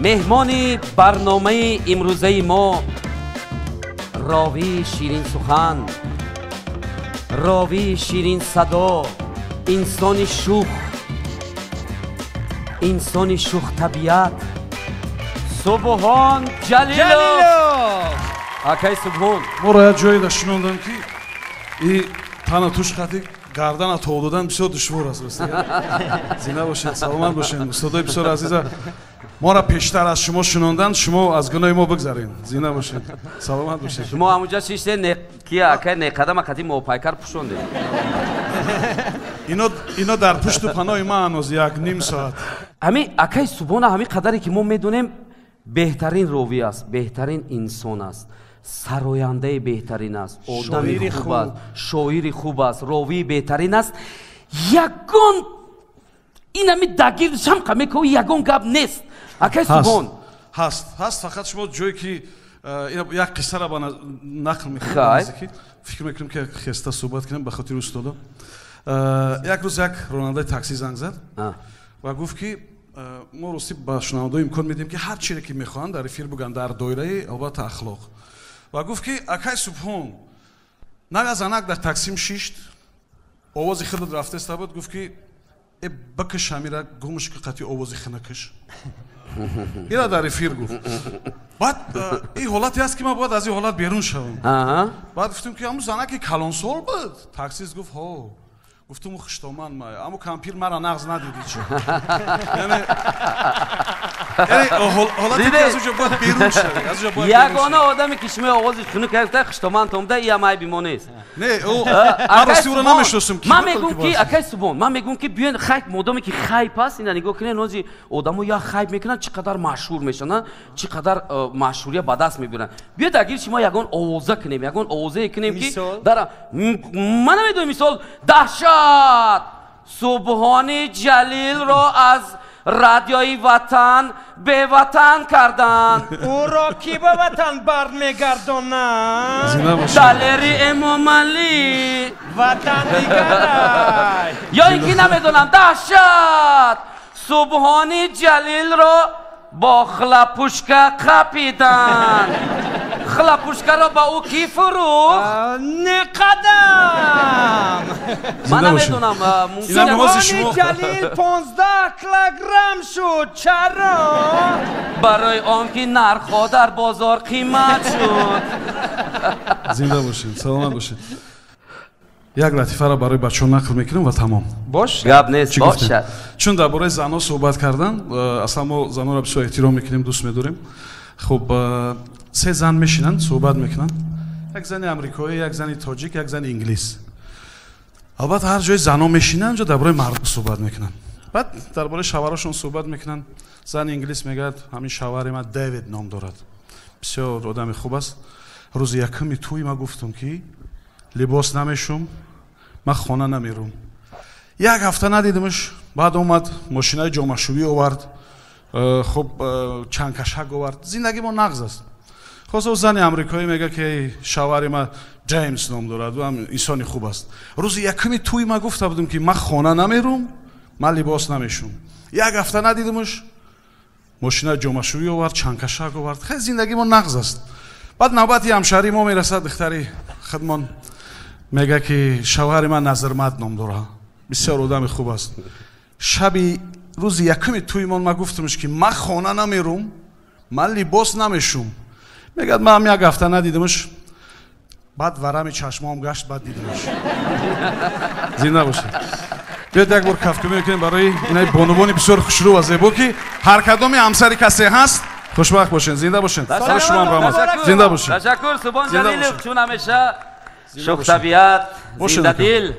مهمان برنامه امروزه ما راوی شیرین سخن، راوی شیرین صدا، انسان شوخ طبیعت، سبحان جلیلو. اکای سبحان مرا جایی داشتیم که این تنها توش خطی گردن تولدن بسیار دشوار است. زنده باشین، سلامت باشین. استادای بسیار عزیز، ما را پیشتر از شما شنوندن، شما از گناه ما بگذارین. زنده باشین، سلامت باشین. شما همونجا چیشته کیا اکای نقدم اکتی موپایکر پوشونده. اینا در پشت پناه ما هنوز یک نیم ساعت. همین اکای سبحان همین قدری که ما میدونیم بهترین راوی است، بهترین انسان است، سراینده بهترین است، آدم خوب است، شاعر خوب است، راوی بهترین است. یگان این همی دگیرش هم کمی که یگان گپ نیست. اکای سبحان هست فقط شما جایی که یک قصه را با نقل میکنم فکر میکنم که خسته صحبت کنم به خاطر استادا. یک روز یک راننده تاکسی زنگ زد و گفت که ما راستی با شنونده امکان میدیم که هر چیزی که میخوان در افیر بگن در دایره البته اخلاق. و گفت که اکای سبحان نگازانک در تاکسیم شیشت آوازی خودت رفته است بود. گفت که بکش همیره گمش که قطعی آوازی خنکش. اینا در افیر گفت. بعد این حالتی است که ما باید از این حالت بیرون شوم. بعد گفتم که همون زنک کلانسول بود. تاکسیست گفت ها. گفتم خشتومان ما اما کامپیر مرا نغز ندیدی چه. یعنی حالتی که از اونجا باید بیرون شوی. یگانه آدمی که شما آوازی خنک کرده خشتومان تومده ای مای بیمونه است. نه او راستی او را نمیشناسم. من میگم که اکای سبحان من میگم که بیاین خیپ مودامی که خیپ است اینا نگاه کنین نوزی آدمو یا خیپ میکنن چقدر مشهور میشن چقدر مشهوریت به دست میبرن. بیاید اگر شما یگان آوازه کنیم یگان آوازه کنیم که در من نمیدونم مثال دهشت سبحان جلیل را از رادیوی وطن به وطن کردن. او را کی به وطن برمیگردونن؟ دلری امام علی وطن دیگرای. یا اینکه نمیدونم دهشت سبحان جلیل را با خلپوشکه قپیدن. خلپوشکه را با او کی فروخت؟ نقدم. من نمیدونم سبحان جلیل 15 کیلوگرم شد. چرا؟ برای آنکه نرخ‌ها در بازار قیمت شد. زنده باشین، سلامت باشین. یک لطیفه را برای بچه‌ها نقل میکنم و تمام. باش. گپ نیست باشد. چون درباره زن‌ها صحبت کردن، اصلا ما زن‌ها را بسیار احترام میکنیم، دوست می‌داریم. خب سه زن میشینن صحبت میکنن. یک زن آمریکایی، یک زن تاجیک، یک زن انگلیس. البته هر جای زن‌ها میشینن اونجا درباره مرد صحبت میکنن. بعد درباره شوهرشون صحبت میکنن. زن انگلیس میگه همین شوهر من دیوید نام دارد. بسیار آدم خوب است. روز یکمی توی ما گفتم که لباس نمیشم، من خانه نمیرم. یک هفته ندیدمش. بعد اومد ماشینای جامع‌شویی آورد. خب چند کشک آورد. زندگی ما نغز است. خلاص زن آمریکایی میگه که شوهر ما جیمز نام دارد و هم انسان خوب است. روز یکمی توی ما گفته بودم که من خانه نمیرم، من لباس نمیشم. یک هفته ندیدمش. ماشینای جامع‌شویی آورد، چند کشک آورد. خیلی زندگی ما نغز است. بعد نوبتی همشهری ما میرسد، دختری خدمان میگه که شوهر من نظرمند نام داره. بسیار آدم خوب است. شبی روز یکمی توی ما گفتمش که من خانه نمیرم، من لباس نمیشم. میگه من هم یک هفته ندیدمش. بعد ورم چشمام گشت، بعد دیدمش. زنده باشه. بیاید یک بار کفکمی کنیم برای اینای بانوانی بسیار خوشرو و زیبا که هر کدام همسر کسی هست. خوشبخت باشین، زنده باشین. برای شما هم رحمت. زنده باشین. تشکر سبحان جلیل چون همیشه شوخ طبیعت، زنده دل.